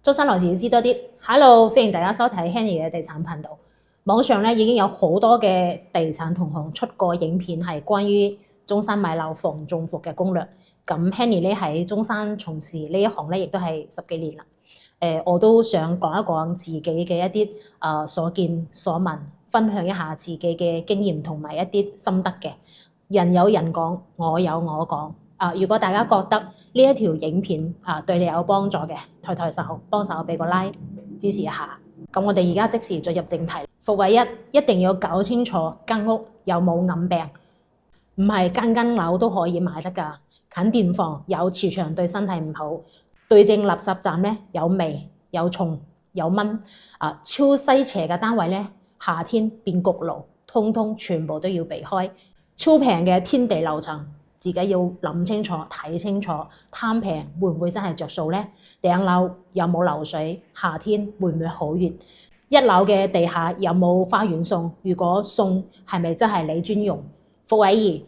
周生來自知多啲 ，Hello， 歡迎大家收睇 Henny 嘅地產頻道。網上咧已經有好多嘅地產同行出過影片，係關於中山買樓防中伏嘅攻略。咁 Henny 咧喺中山從事呢一行咧，亦都係10幾年啦。我都想講一講自己嘅一啲所見所聞，分享一下自己嘅經驗同埋一啲心得嘅。人有人講，我有我講。如果大家覺得呢一條影片對你有幫助嘅，抬手幫手俾個 like 支持一下。咁我哋而家即時進入正題。伏位一定要搞清楚間屋有冇暗病，唔係間樓都可以買得㗎。近電房有磁場對身體唔好，對正垃圾站咧有味有蟲有蚊，超西斜嘅單位咧夏天變焗爐，通通全部都要避開。超平嘅天地樓層，自己要諗清楚睇清楚，貪平會唔會真係着數呢？頂樓有冇漏水？夏天會唔會好熱？一樓嘅地下有冇花園送？如果送係咪真係你專用？伏位2，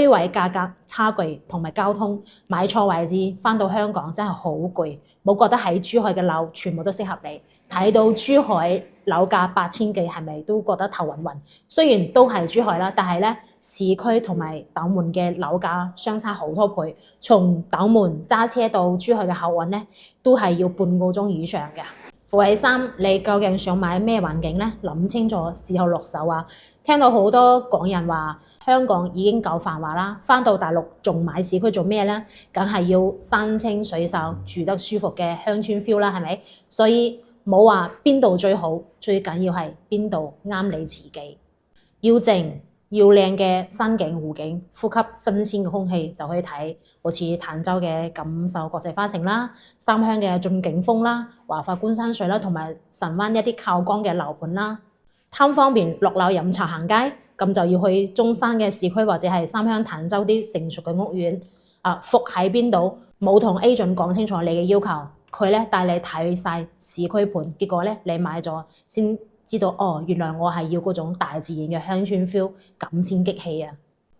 區位價格差距同埋交通，買錯位置返到香港真係好攰，冇覺得喺珠海嘅樓全部都適合你。睇到珠海樓價8000幾，係咪都覺得頭暈暈？雖然都係珠海啦，但係咧市區同埋斗門嘅樓價相差好多倍。從斗門揸車到珠海嘅客運咧，都係要半個鐘以上嘅。伏位3，你究竟想買咩環境呢？諗清楚之後落手啊！聽到好多港人話香港已經夠繁華啦，返到大陸仲買市區做咩呢？梗係要山清水秀、住得舒服嘅鄉村 feel 啦，係咪？所以冇話邊度最好，最緊要係邊度啱你自己。要靜要靚嘅山景湖景，呼吸新鮮嘅空氣就可以睇，好似坦洲嘅錦繡國際花城啦，三鄉嘅駿景峰啦，華發觀山水啦，同埋神灣一啲靠江嘅樓盤啦。貪方便落樓飲茶行街，咁就要去中山嘅市區或者係三鄉坦洲啲成熟嘅屋苑。伏喺邊度？冇同 agent 講清楚你嘅要求，佢咧帶你睇晒市區盤，結果咧你買咗先知道哦，原來我係要嗰種大自然嘅鄉村 feel， 咁先激氣啊！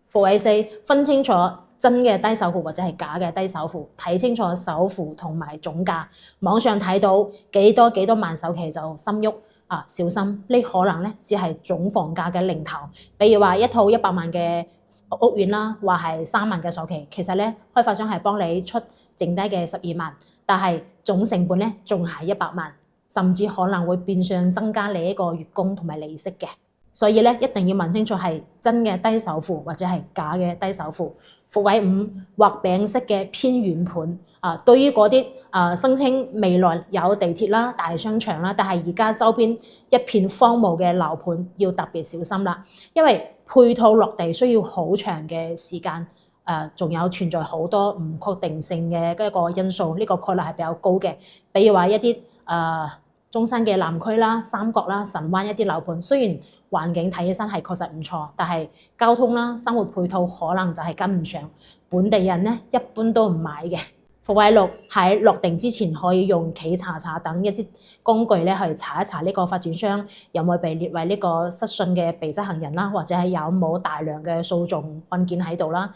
伏位4，分清楚真嘅低首付或者係假嘅低首付，睇清楚首付同埋總價。網上睇到幾多萬首期就心喐小心呢可能咧只係總房價嘅零頭。比如話一套100萬嘅屋苑啦，話係3萬嘅首期，其實咧開發商係幫你出剩低嘅12萬，但係總成本咧仲係100萬。甚至可能會變相增加你一個月供同埋利息嘅，所以咧一定要問清楚係真嘅低首付或者係假嘅低首付。伏位5，畫餅式嘅偏遠盤對於嗰啲聲稱未來有地鐵啦、大商場啦，但係而家周邊一片荒蕪嘅樓盤要特別小心啦，因為配套落地需要好長嘅時間，仲有存在好多唔確定性嘅一個因素，呢個概率係比較高嘅。比如話一啲中山嘅南區啦、三角啦、神灣一啲樓盤，雖然環境睇起身係確實唔錯，但係交通啦、生活配套可能就係跟唔上，本地人咧一般都唔買嘅。伏位6，喺落定之前可以用企查查等一啲工具咧去查一查呢個發展商有冇被列為呢個失信嘅被執行人啦，或者係有冇大量嘅訴訟案件喺度啦。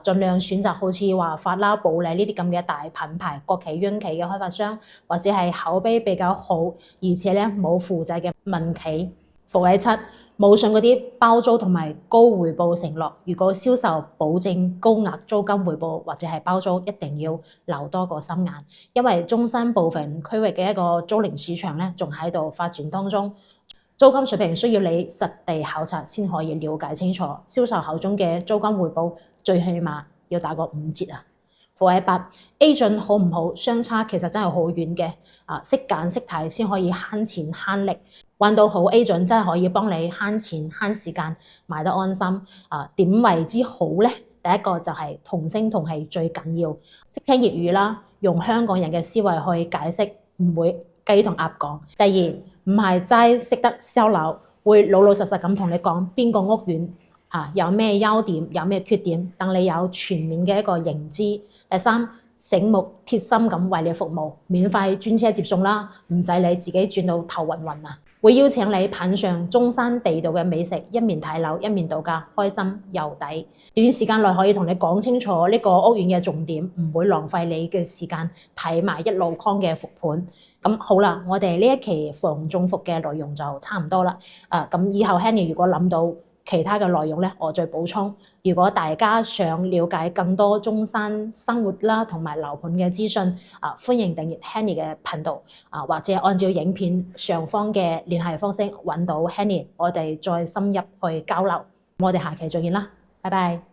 盡量選擇好似華發啦、保利呢啲咁嘅大品牌、國企、央企嘅開發商，或者係口碑比較好，而且咧冇負債嘅民企。伏位7，冇信嗰啲包租同埋高回報承諾。如果銷售保證高額租金回報或者係包租，一定要留多個心眼，因為中山部分區域嘅一個租賃市場咧，仲喺度發展當中，租金水平需要你實地考察先可以了解清楚。銷售口中嘅租金回報，最起碼要打個5折啊！伏位8，agent 好唔好相差其實真係好遠嘅，識揀識睇先可以慳錢慳力。揾到好 agent 真係可以幫你慳錢慳時間，買得安心。點為之好咧？第一個就係同聲同氣最緊要，識聽粵語啦，用香港人嘅思維去解釋，唔會雞同鴨講。第二，唔係齋識得 sell 樓，會老老實實咁同你講邊個屋苑有咩優點，有咩缺點，等你有全面嘅一個認知。第三，醒目貼心咁為你服務，免費專車接送啦，唔使你自己轉到頭暈暈啊！會邀請你品嚐中山地道嘅美食，一面睇樓一面度假，開心又抵。短時間內可以同你講清楚呢個屋苑嘅重點，唔會浪費你嘅時間睇埋一籮筐嘅復盤。咁好啦，我哋呢一期防中伏嘅內容就差唔多啦。咁以後 Henny 如果諗到其他嘅內容咧，我再補充。如果大家想了解更多中山生活啦同埋樓盤嘅資訊，歡迎訂閱 Henny 嘅頻道，或者按照影片上方嘅聯繫方式揾到 Henny，我哋再深入去交流。我哋下期再見啦，拜拜。